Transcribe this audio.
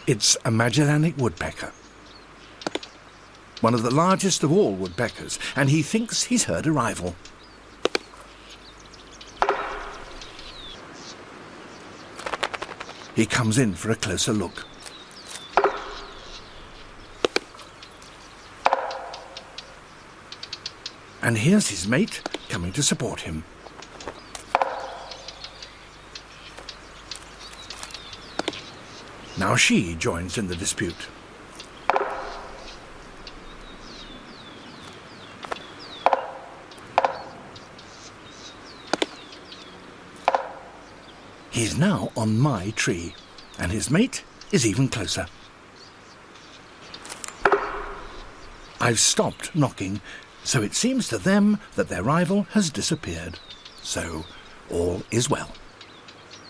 It's a Magellanic Woodpecker, one of the largest of all woodpeckers, and he thinks he's heard a rival. He comes in for a closer look. And here's his mate coming to support him. Now she joins in the dispute. He's now on my tree, and his mate is even closer. I've stopped knocking, so it seems to them that their rival has disappeared. So all is well.